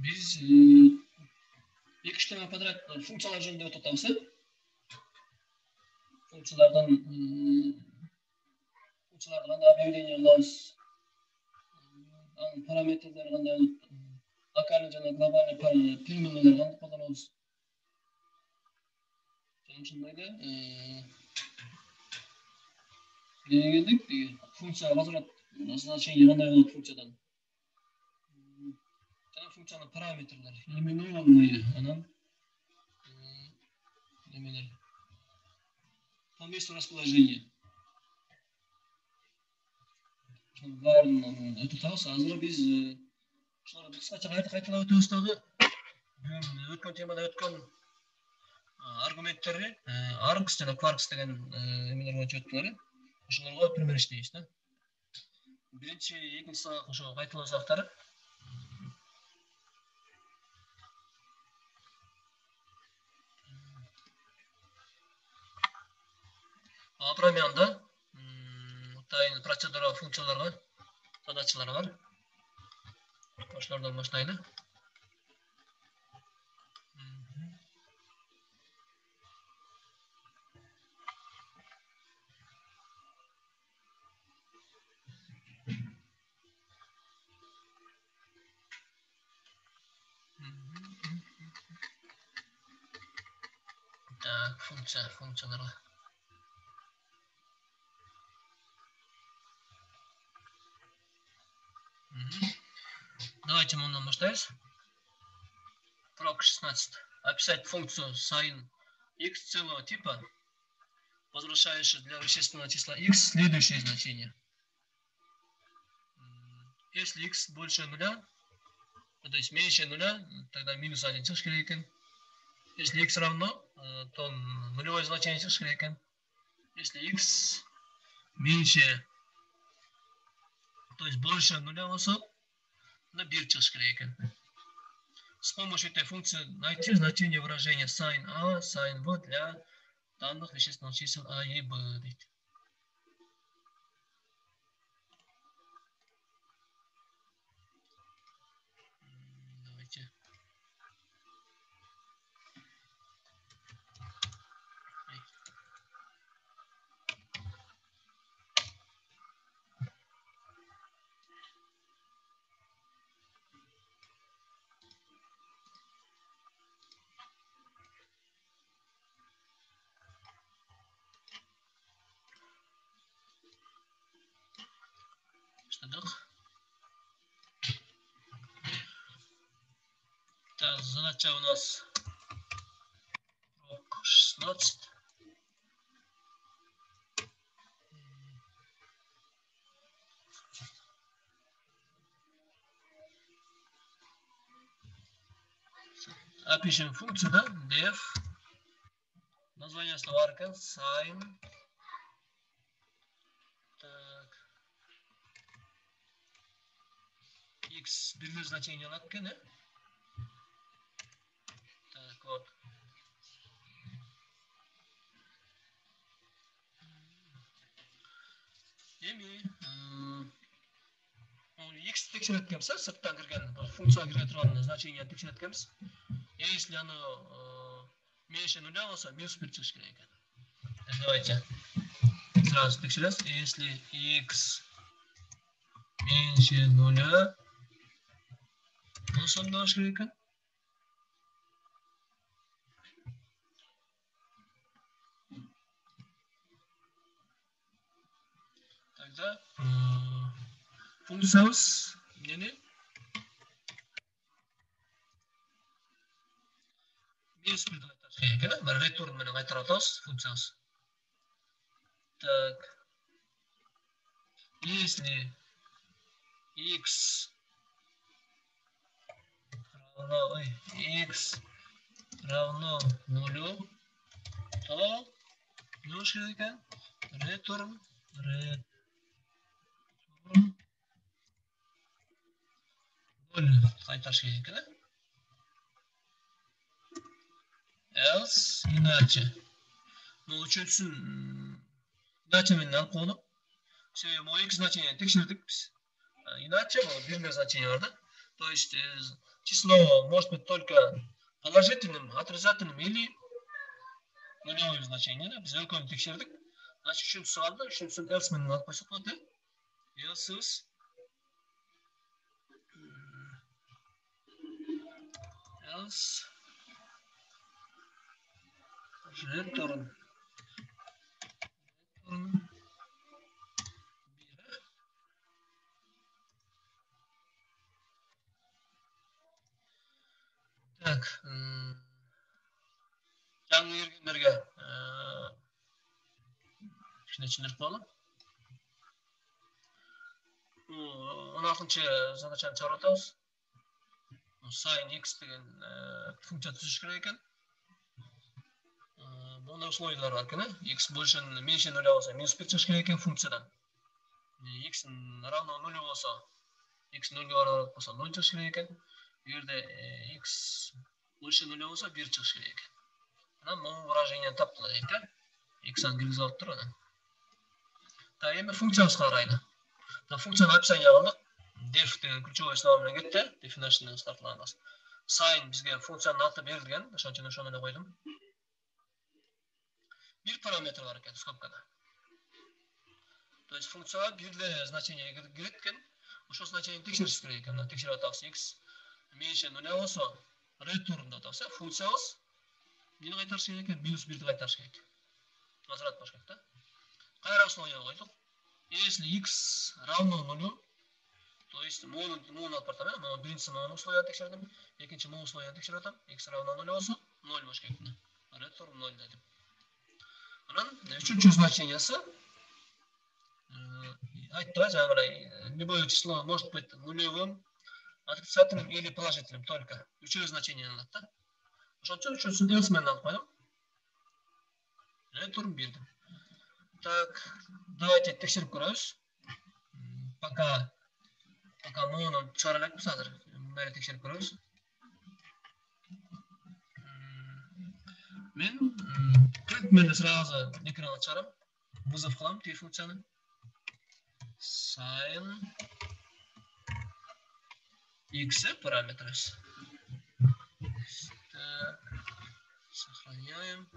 Biz iki tane kvadrat funksiyalar жөнүндө өтүп атабыз. Funksiyalardan qanday объявление кылабыз? Parametрлер кандай болот? Локальный жана глобальный переменналар кандай колдонобуз? Ошондой эле келдик. Функция возврат значение кандай болот функциядан? Жана функциянын параметрлери, именованные, анан немелер по месту расположения. Баарын өтүп атабыз. Азыр биз ошолорду кыскача кайталап өтөбүз дагы. Өткөн темада өткөн аргументтерди args жана quarks деген эмелер боюнча өттүлөр. Ошолорго пример иштейбиз да. Биринчи, экинчи сабак ошо кайталоо сабактары. Абрамянда тайын процедура функцияларга задачалар бар. Ошолордон баштайлы. Так, функцияларга. Давайте мы баштайбыз. Урок 16. Описать функцию sin x целого типа, возвращающую для вещественного числа x следующее значение. Если x больше нуля, то есть меньше нуля, тогда минус 1 чыгыш керек экен. Если x равно, то нулевое значение чыгыш керек экен. Если x меньше, то есть больше нуля болсо, на 1 чыгыш керек экен. С помощью этой функции найти значение выражения sin a, sin b для данных вещественных чисел a и b. Давайте. Так, задача у нас 16. Опишем функцию, да, df. Название словарка sin. Так. X белгілі значение алады екен, Так, вот. X текшерет еткенбіз, сырттан кірген функцияға кірген тұрған значение текшерет еткенбіз. Если оно меньше нуля болса, минус 1 чыгыш керек екен. Давайте сразу текшеребиз. Если x меньше нуля болса, эмне болуш керек экен? Тогда функциябыз эмнени? Минус 1 кайтарыш керек экен, бир ретурн менен кайтарып атабыз функциябыз. Так. Если x равно нулю, то ноль керек экен. Return ноль кайтарыш керек экен. Else иначе. Ну, үчүнчүсүн иначе менен алып койдук. Себеби могу x значение текшердик биз. Иначе бул бир значение бар да. То есть число может быть только положительным, отрицательным или нулевым значением. Biz өлкөнү текшердик. Значит, üçüncüsü vardı. Üçüncüsünü else menüne alıp başlatıp oldu. Else's else return так, жаңы киргендерге кичине түшүндүрүп коелу. 16-чы задачаны чыгарып атабыз. Sin x деген функция түзүш керек экен. Мындай условиялар бар экен. X больше меньше нуля болсо минус 1 чыгыш керек экен функциядан. X равно 0 болсо, x 0 га барабар болсо 0 чыгыш керек экен. Bu yerде x больше 0 болсо 1 чыгыш керек экен. Анан могу выражениени таптыла дейт да. X-аны киргизип алып туруп анан. Так, эми функциябызга карайлы. Функцияны описание кылдык. Def деген ключевой слово менен кетти. Definition стартлаганбыз. Sin бизге функциянын аты берилген. Ошон үчүн ошону эле койдум. Bir параметр бар экен скобкада. То есть функцияга бирде значение кирет экен. Ошол значениени текшериш керек экен. Текшерип атабыз. X меньше 0 болсо return деп атабыз. Функциябыз эмнени кайтарыш керек экен? Минус 1ди кайтарыш керек. Возврат болуш керек да. Кайра условия койдук. Если x равно 0, то есть муну алып бартам, мына биринчи муну условияны текшердим, экинчи муну условияны текшерип атам. X равно 0 болсо 0 болуш керек. Return 0 дедим. Анан үчүнчү значениясы айттык, жаңагыдай любое число может быть нулевым, отрицательным или положительным только. Үчөө значение алат да. Ошон үчүн үчүнчүсүн else менен алып койдум. Return бердим. Так, давайте текшерип көрөбүз. Пока муну чыгара элекпиз азыр. Мындай текшерип көрөбүз. Мен print менен сразу экранга чыгарам. Вызов кылам тиги функцияны. Sin x параметры. Так, сохраняем.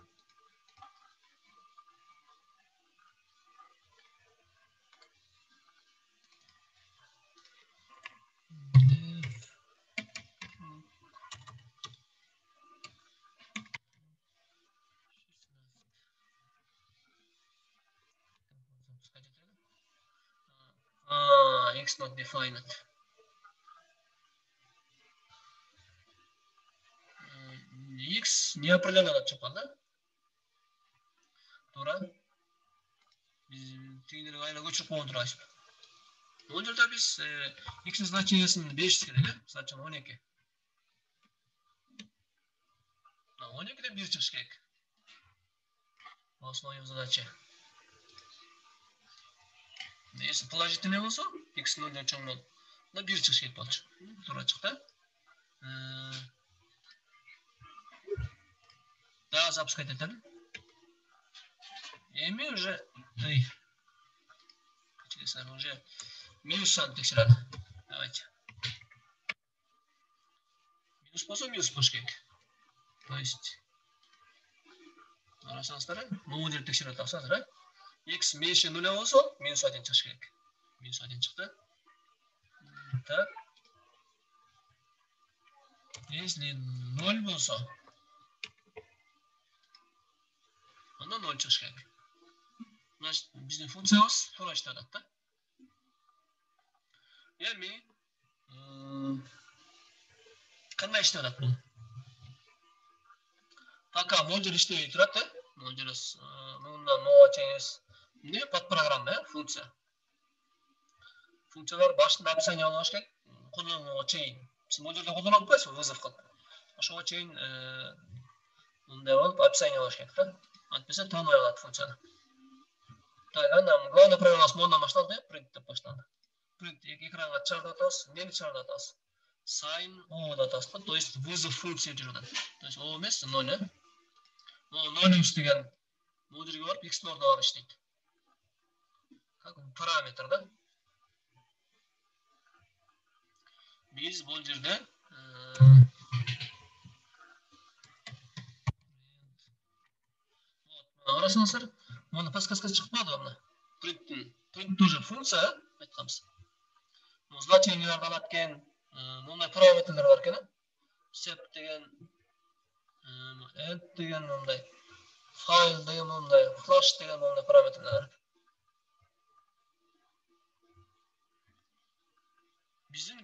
X not defined. X не определенно деп чыккан да. Туура. Биз тегинерге айла көчүрүп койгон турабыз. Бул жерде биз x значениясын беришибиз керек, мисалы үчүн 12. 12де 1 чыгыш керек. Основной задача. Если положительный болсо, x 0 чоң болуп, на 1 чыгыш керек болчу. Туура чыкты. Да, запускать этим. Эми уже уже минус текшерат. Давайте. Минус болсо минус болуш керек. То есть арасаңыздар, могу деп текшерип атабыз азыр, x меньше 0 болсо минус 1 чыгыш керек. Минус 1 чыкты. Так. Если 0 болсо, анда 0 чыгыш керек. Значит, биздин функциябыз туура иштеп атат да. Эми кандай иштеп атат бул? Пока модуль иштебей турат, модуль мындан могуга чейин эмне подпрограмма, функция. Функциялар башында описание болуш керек. Колдонууга чейин. Биз модульдө колдонуп атпайбызбы, вызов кылып. Ошого чейин мындай болуп описание болуш керек да. Антпесе тааныбай калат функцияны. Так, андан главный программасы мондан башталды, print деп башталды. Print экранга чыгарып атабыз, эмнени чыгарып атабыз? Sin o деп атабыз, то есть вызов функция жүрүп атат. То есть o эмес, 0. Могу 0 деген модульге барып, x-nin ордуна барып иштейт. Как параметр да. Biz бул жерде Қарасаңыздар, мұны подсказка шықпады мына. Print тоже функция, айтқанбыз. Значенияларды алады екен, мындай параметрлер бар екен. Step деген, end деген мындай, file деген мындай, flash деген мындай параметрлер бар.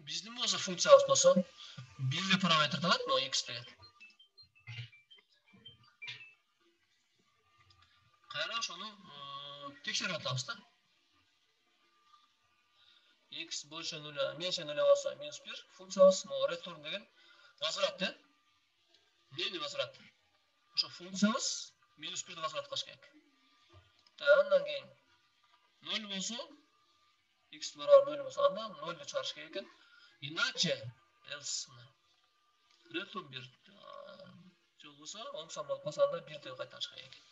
Біздің осы функциямыз болса, белгілі параметрді алады, но x деген. Қайра шоны тексеріп атамыз да. X больше нуля, меньше нуля болса минус 1 функциямыз, но return деген возврат, да? Не возврат? Ошо функциямыз минус 1-ді возврат қылыш керек. Андан кейін 0 болса, x барабар 0 болса, андан 0-ді шығарыш керек екен. Иначе, else return 1 жол болса, оңсам болып қалса, анда 1-ді қайтарыш керек екен.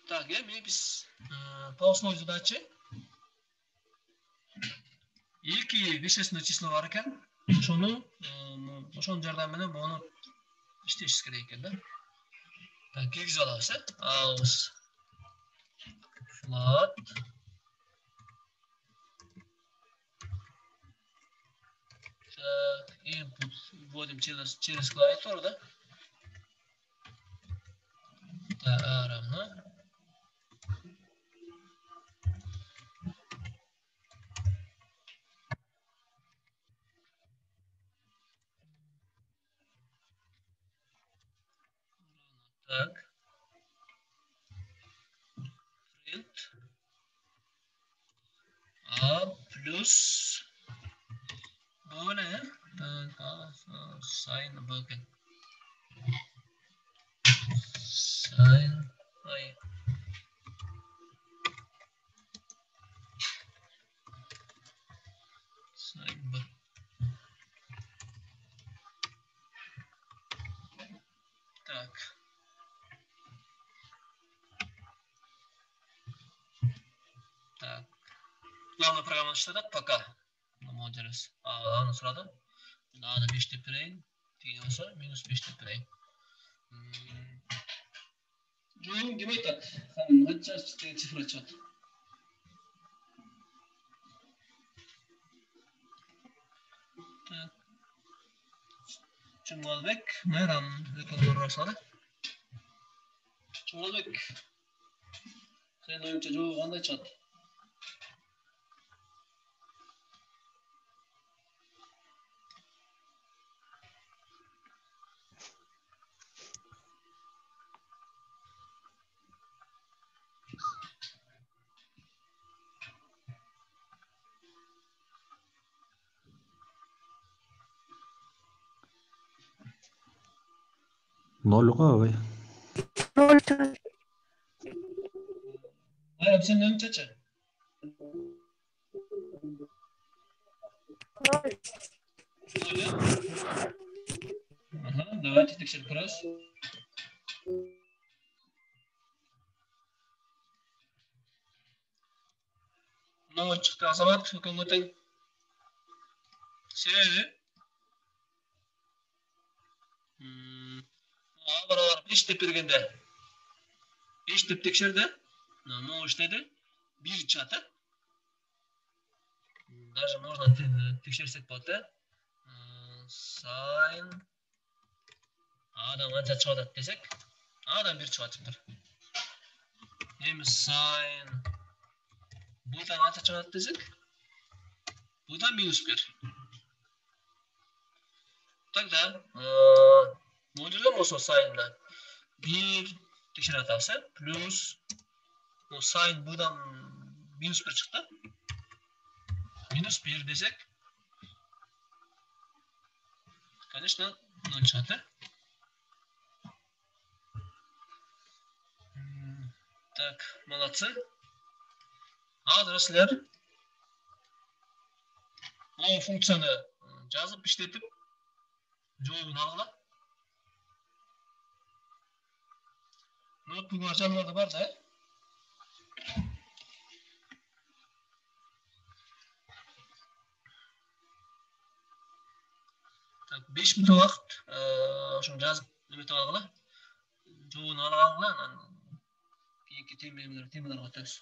Так, біз по основе задачи екі вещественное число бар екен. Ошоның жардамымен бұны іштешіз керек екен, да? Так, кегіз аламыз, аламыз. Float. Input вводим через клавиатуру, да? Так, равно. Так. Print. Плюс. Böyle. Sign bakın. Sign. Ay. Sign bak. Так. Так. Главная программа işledik пока. Modules. A'nı sırada. A'da 5'te preyn. Tine olsa minus 5'te preyn. Jo'nun gibi aytat. Kaça sifir açat. Tak. Cumhurbaşkanı Meram ekonomi rasada. Cumhurbaşkanı. Sen oyuncu Jo'yu qanday çat? Nol ғой. Hayır, sen ne çeçe? Ага, давайте текстиль кросс. Нol çıktı azamat hükümetin sebebi Баалар 5 деп бергенде 5 деп текшерді. Ну, іштеді 1 чаты. Даже можно текшерсек болады. Sign A'дан қанша шығады десек, A'дан 1 шығады тұр. Еміз sign Б'дан қанша шығады десек, Б'дан минус 1. Тогда модулем осы sign'дан 1 текшер атасы плюс sign B'дан минус 1 шықты. Минус 1 десек, конечно, 0 шығады. Так, молодцы. Адресler. Bu funksiyonu жазып işletip cevabını aldılar. Notebook açanlarda var da. Так, 5 minut vaqt şunu жазып nima aldılar. Cevabını aldılar. кийинки темаларга өтөбүз.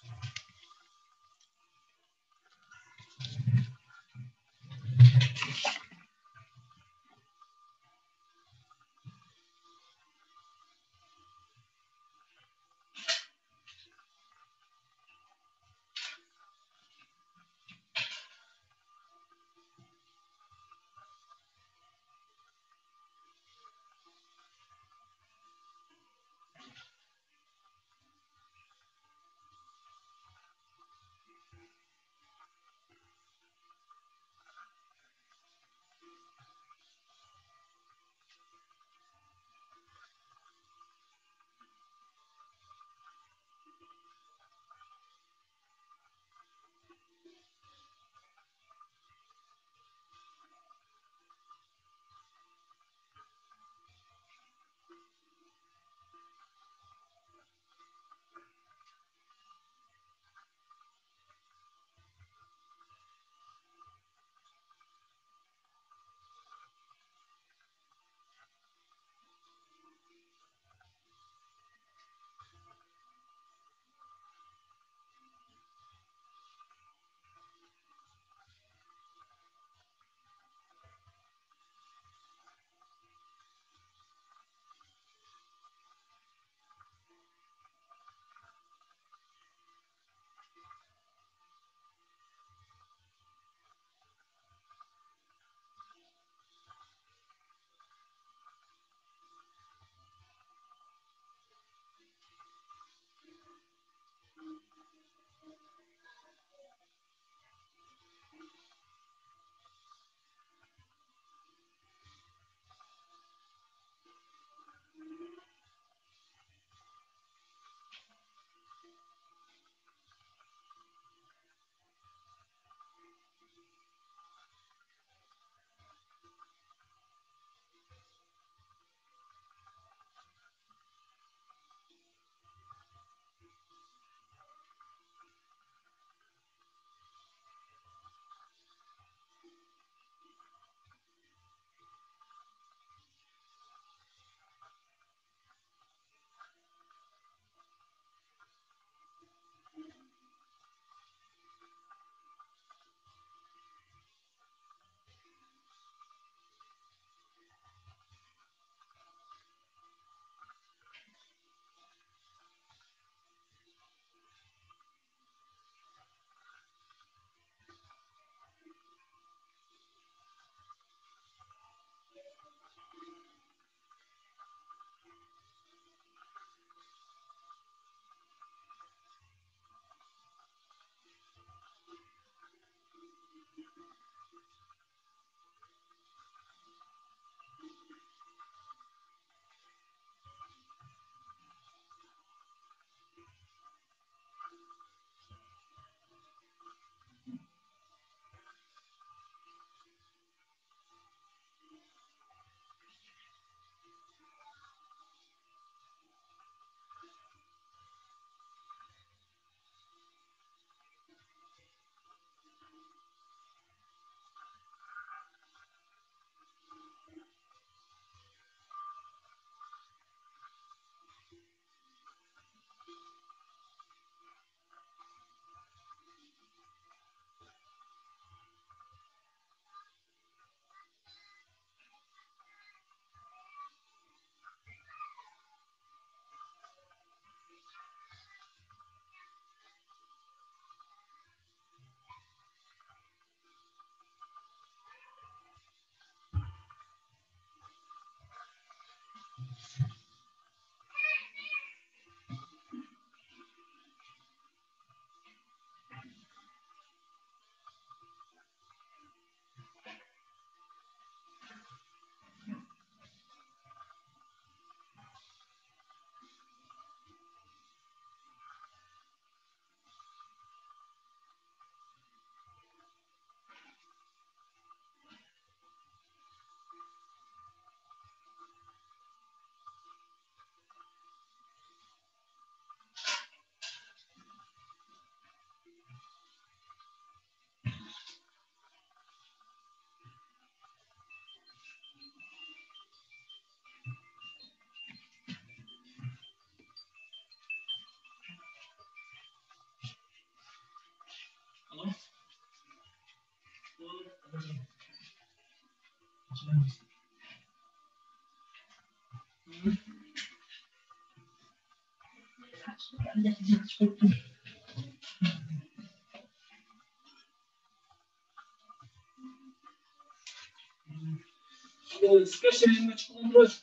Спящий режим çıkmadan burası.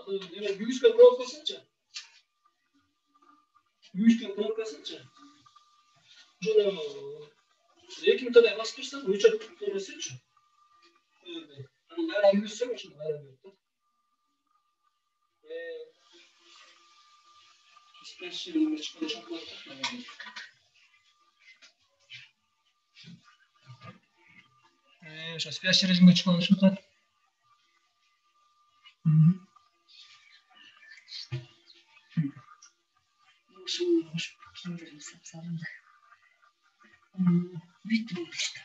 Demek büyüsken provokasınca. Büyüsken provokasınca. Şöyle Ekim kadar basmışlar, uçak sonrası için. Öyle. Hani her ay yüzsün için her ay yoktu. Spesial bir çıkıyor çok var. Şu spesial rejime çıkıyor şu kadar. Şimdi sapsarım da. Bitti işte.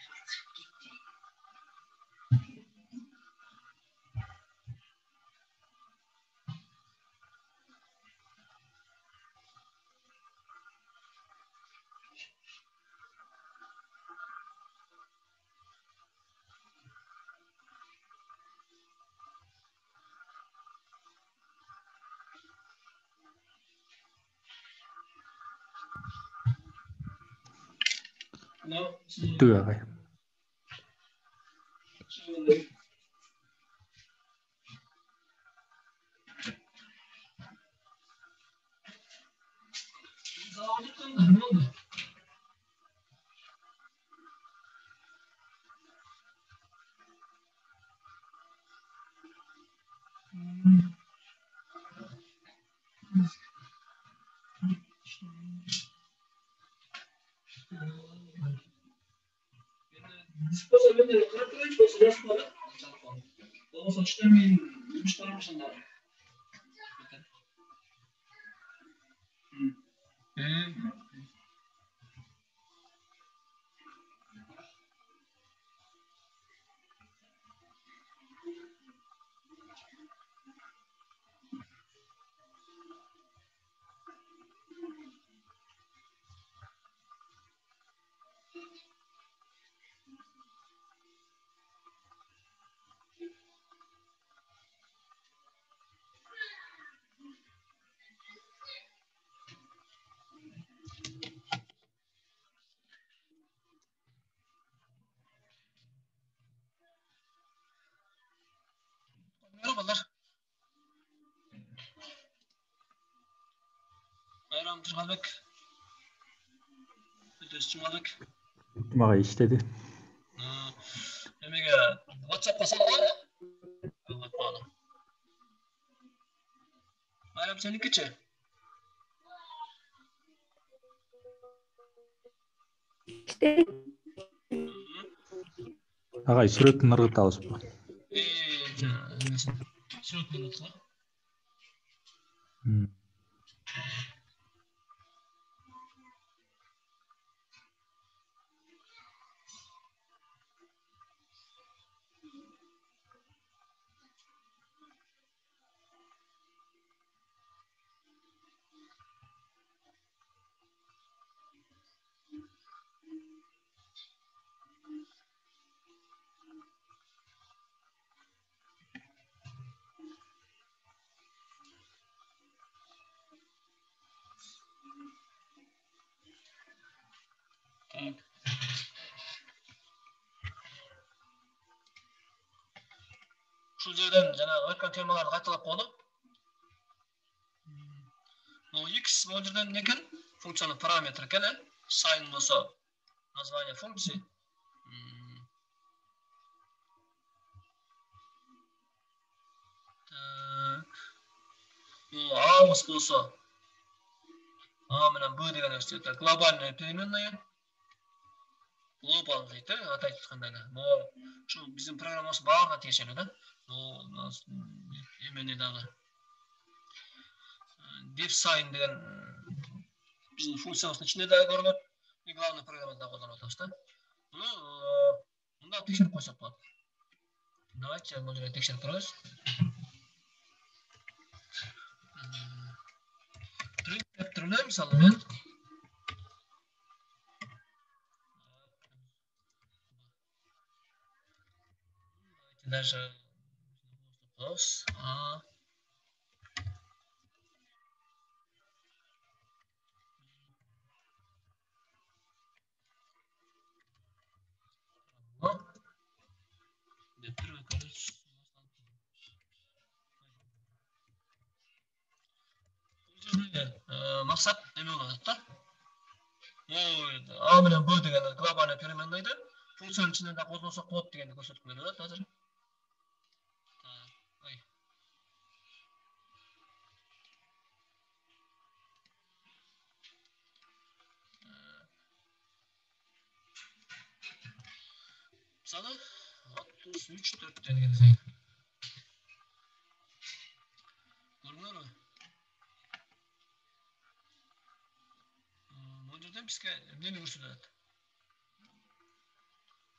No. Tüy ağay. Sposa vende kırıklık sposa rasmada. Daha sonuçta bir müşteri da. Merhabalar. Bayram Tırgalık. Ödüsçümalık. Mağa işledi. Demek WhatsApp kasal var ya. Evet bana. Bayram senin küçü. İşte Ağay sürekli nırgıt alışıp. Sürekli unutma. Şu yerden жаңағы өткен темаларды қайталап қойдық. X бұл жерден не екен? Функцияның параметрі екен, sign болса название функции. Бұл A болса A менен B деген нәрсе глобальная переменная. Global дейді, атайтып жатқанда. Бұл şu bizim программасы барлығына тиесілі да. Бұл еменедағы div sign деген біздің функциямыздың ішінде де көрінеді. И главный программада қолданып отырмыз да. Бұны мында тексеріп қойсақ болады. Давайте бұл жерде тексеріп тұрайыз. Printf түріне мысалы мен Даже плюс А деп бір көріс. Мақсат неме болады да? А менен Б деген глобальный переменныйды. Функцияның içinde қосылса болады дегенді көрсетіп береді қазір. Ой. Мысалы 63 деген sayı. Көрдіңдер ме? Бұл жерден бізге нені көрсетеді?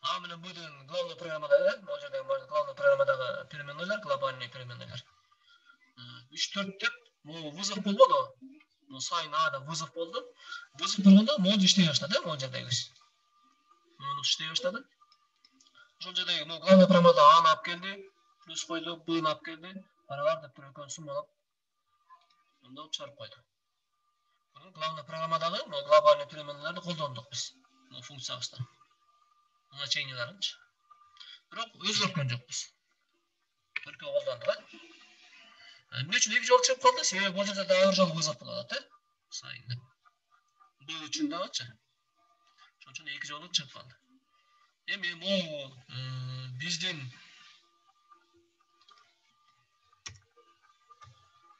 А менен Б деген главный программадағы, бұл жерден главный программадағы переменныйлар, глобальный переменныйлар. 3-4 деп, бұл вызов болды. Бұл сайын A'да вызов болды. Вызов тұрғанда мол іштей баштады, мол жердегіз. Мол іштей баштады. Сол жердегі бұл главный программада A'ны алып келді, плюс қойды, B'ны алып келді. Барабар деп бір үлкен суммалап, онда шығарып қойды. Главный программадағы глобальный переменнелерді қолдандық біз. Функциябызда. Значенияларын. Бірақ өзгерткен жоқпыз. Только қолдандық. Не үшін екі жол шығып қалды? Себебі бұл жерде әр жол вызов болады, сайын. Бұл үшін де атшы. Сол үшін екі жолы шығып қалды. Еме бұл бізден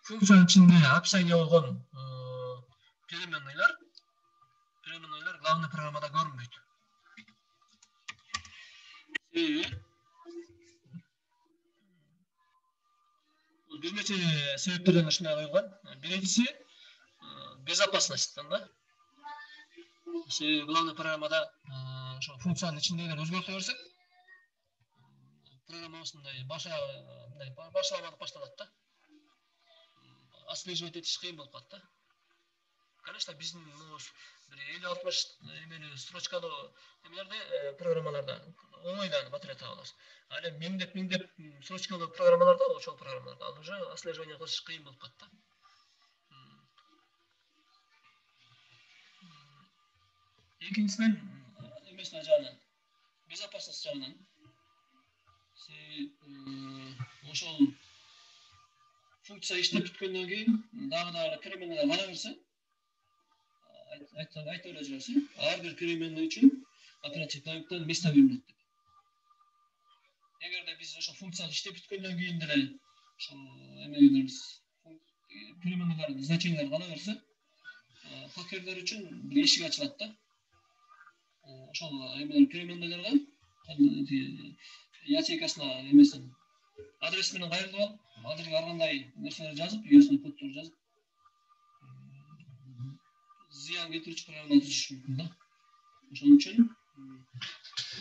функцияның ішінде описание болған переменныйлар главный программада көрінбейді. Бірнеше себептерден ішіне қойылған. Бirincisi безопасностьтан да. Главный программада функцияның ішіндегілер өзгерте берсек, программа осындай башламаны башталады да. Отслеживать етіш қиын болып қалды да. Конечно, біздің 50-60 строчкалы программаларда оңайдан батарея таба аласыз. Әлі меңдеп строчкалы программаларда, ошол программаларда ал уже отслеживание қылыш қиын болып қалды. Екіншіден, емесіне жағынан, безопасность жағынан, ошол функция иштеп бүткөндөн кийин дагы переменналар кала берсе, айта өре жүрсі, ар бир переменный үчүн оперативный памяттан место бөлүнөт деп. Эгерде биз ошол функцияны иштеп бүткөндөн кийин деле ошол переменналардын значениялары кала берсе, хакерлер үчүн бир эшик ачылат да. Ошол переменналарга ячейкасына эмесин адрес менен кайрылып алып, ал жерге ар кандай нерселер жазып, USB kodтор жазып, зыян келтирүүчү программаны түзүш мүмкүн да. Ошон үчүн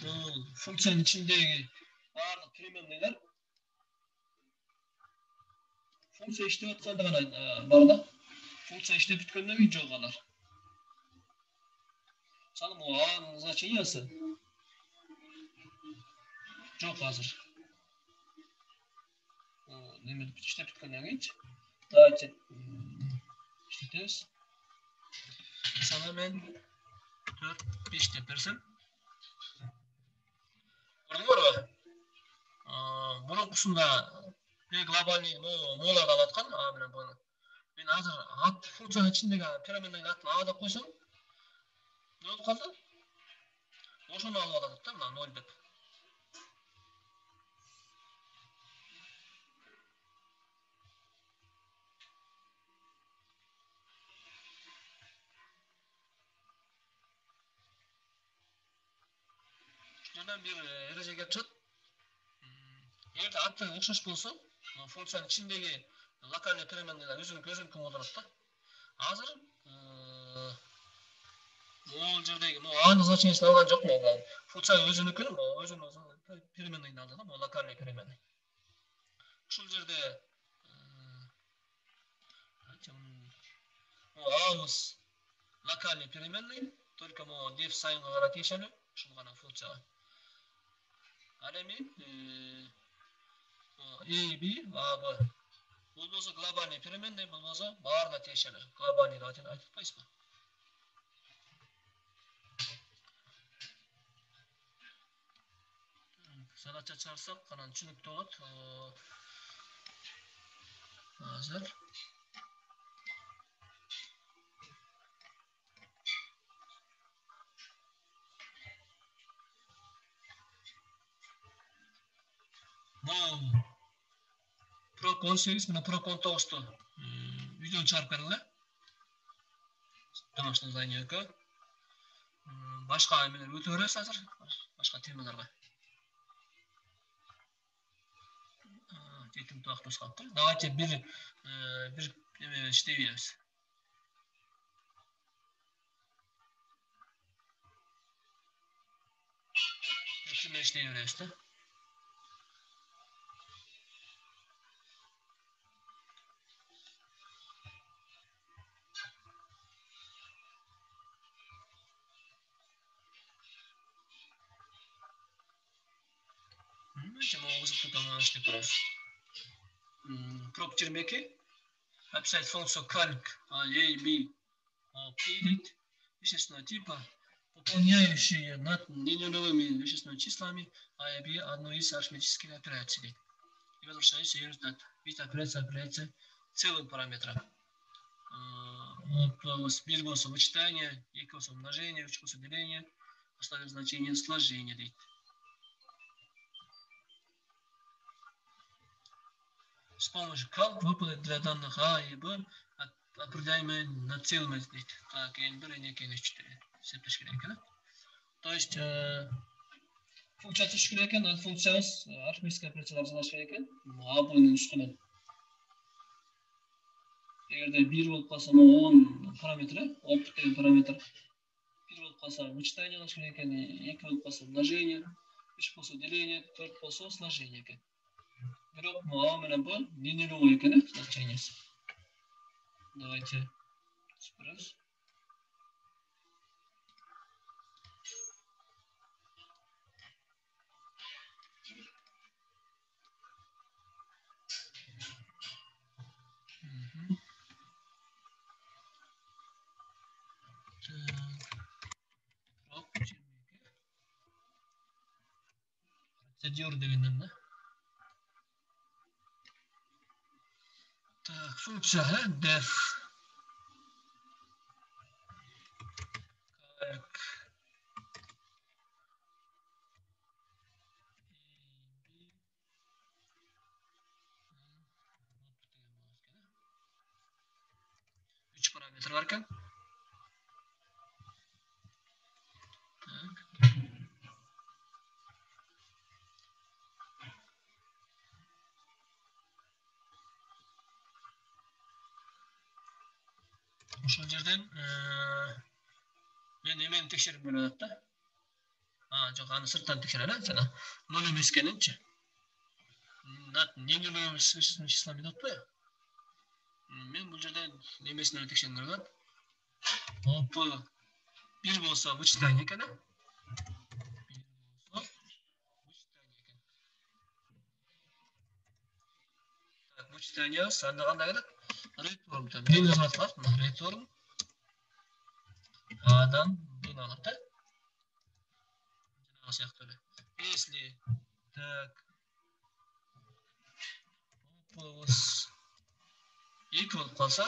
бул функциянын ичиндеги баардык переменныйлар функция иштеп атканда гана бар да. Функция иштеп бүткөндөн кийин жок алар. Мисалы, бул A'нын значениясы жок азыр. Неме иштеп бүткөндөн кийинчи. Давайте иштетебиз. Sana ben 4-5 деп берсем. Көрдіңдер ме? Бұрынғысында глобальный моларды алатқан А менен Б'ны. Мен азыр функцияның ішіндегі переменныйдың атын А деп қойсам, не болып қалды? Ошоны алып алады да, мына 0 деп. Şuradan bir ereje gelip çık. Eğer аты okşaş bolsa, funksiyanın içindeki lokalny переменныйлар өзүнүн колдонот да. Азыр бул жердеги A'нын значениясын алган жок мен. Функция өзүнүкүн, өзүнүн переменныйын алды да, локальный переменный. Ушул жерде A'мыз локальный переменный, только def сайынга карап тиешелүү, ушул гана функция. Ал эми A, B, A, B. Бұл болса глобальный переменный, бұл болса барына тиешелі. Глобальный латин айтып қойсыз ба? Задача шығарсақ, қанан түсінікті болады. Hazır. Prok 18 мына Prok 19'tu. Videonu çarp beringlar. Домашнее задание-га. Başka emeler өте бересіз hazır. Başka temalarga. Жетім туақ тосқап тұр. Давайте bir işlей береміз. Şunu işley береміз да. Şimdi o uzun tutamını işley береміз. Prok 22. Описать функцию calc A, B, P вещественного типа, выполняющие над ненулевыми вещественными числами A и B одну из арифметических операций. И возвращается результат. Ведь операция определяется целым параметром. Bir болса вычитание, iki болса умножение, üç болса деление, оставим значение сложения. С помощью calc выполнить для данных A и B определяемые над целыми. Так, n1, n2, n4. Септеш керек екен. То есть, функция түші керек екен, ол функциямыз арифметический операциялар жазылыш керек екен. A бойының үстінен. Егерде 1 болып қалса, 10 параметрі, 10 деген параметр. 1 болып қалса, вычитание жазылыш керек екен, 2 болып қалса, умножение, 3 болса деление, 4 болса сложение екен. Бирок A менен B не нулевой екен, значениесі. Давайте спросим. Процедура дегеннен да. Так, функция def calc üç parametre varken ошол жерден мен эмени текшерип берет да. Жок, аны сырттан текшерели, жана ноль эмес экенинчи. Не нулевой вычислительными числами деп атпайбы? Мен бул жерден немесini текшерип көргөм. Оп, 1 болсо вычисление экен. Так, вычисление санда кандай келет? Return там. Не жазат, return A'дан bin алат да. Жанагы сыяктуу эле. Если так плюс екі болып қалса,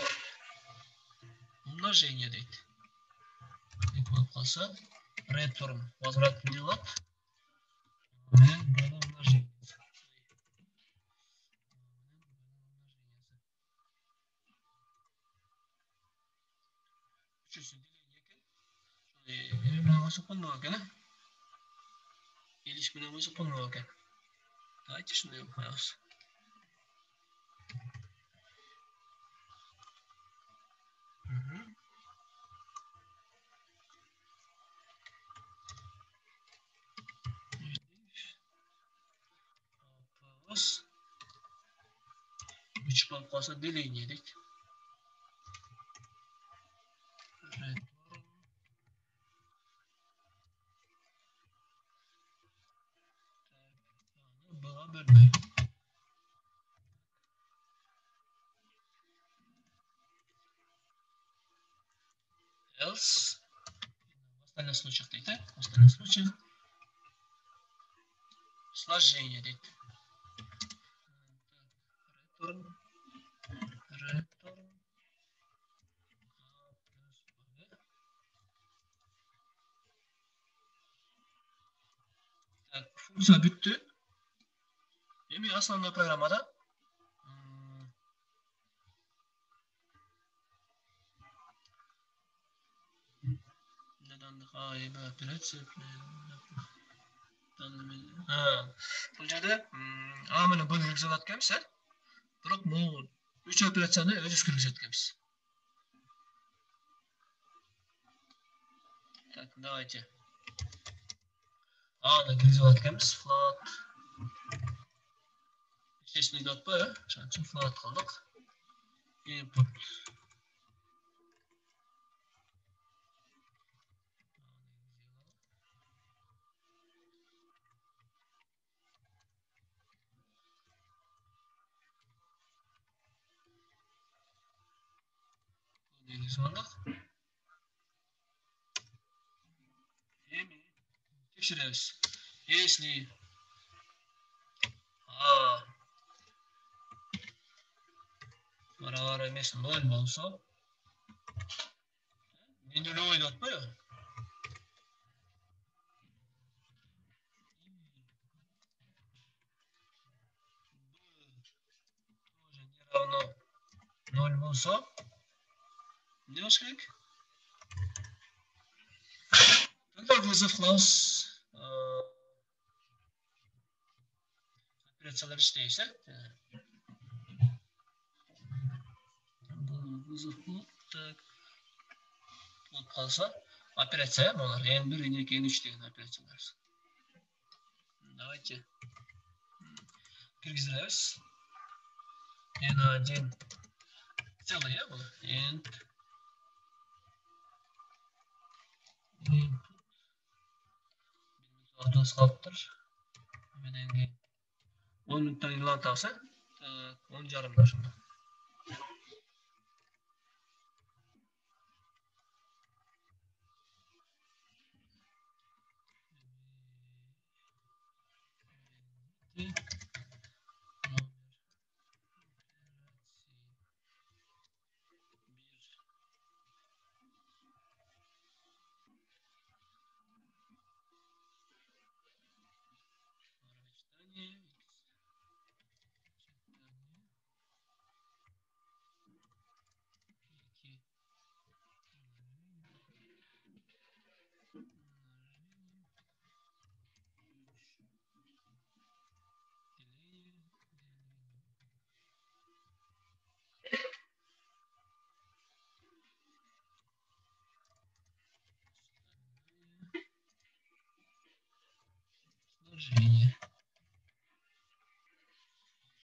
умножение дейді. Екі болып қалса, return возврат не болады. Умножение. Üçüncü delение екен. Менен болсо полный екен. Илиш менен болсо полный екен. Давайте шундай коебуз. Üç болып қалса деление дейді. Б'ға бөлмей. else. В остальных случаях дейді. В остальных случаях сложение дейді. Return. Так, функция бүтті. Енді основной программада бұл жерде A менен B'ni кіргізіп аткенбіз, бірақ бұл 3 операцияны өзі кіргізіп аткенбіз. Так, давайте. A'ni кіргізіп аткенбіз, float. Естественно, атпай, шаның үшін float қылдық. Input. Текшереміз. Если барабар емес 0 болса, не нулевой деп атпай? Тоже не равно 0 болса, не делаешь как? Тогда вызов класс операциялар іштейсі. Вызов бұл, так, болып қалса, операция, олар N1, N2, N3 деген операциялар. Давайте кіргіздіреміз. N1 целый, бұл? Int. Autos қалыптыр. Беден кейін 10 минуттан илан тауса, 10 жарымда шында. Сложение.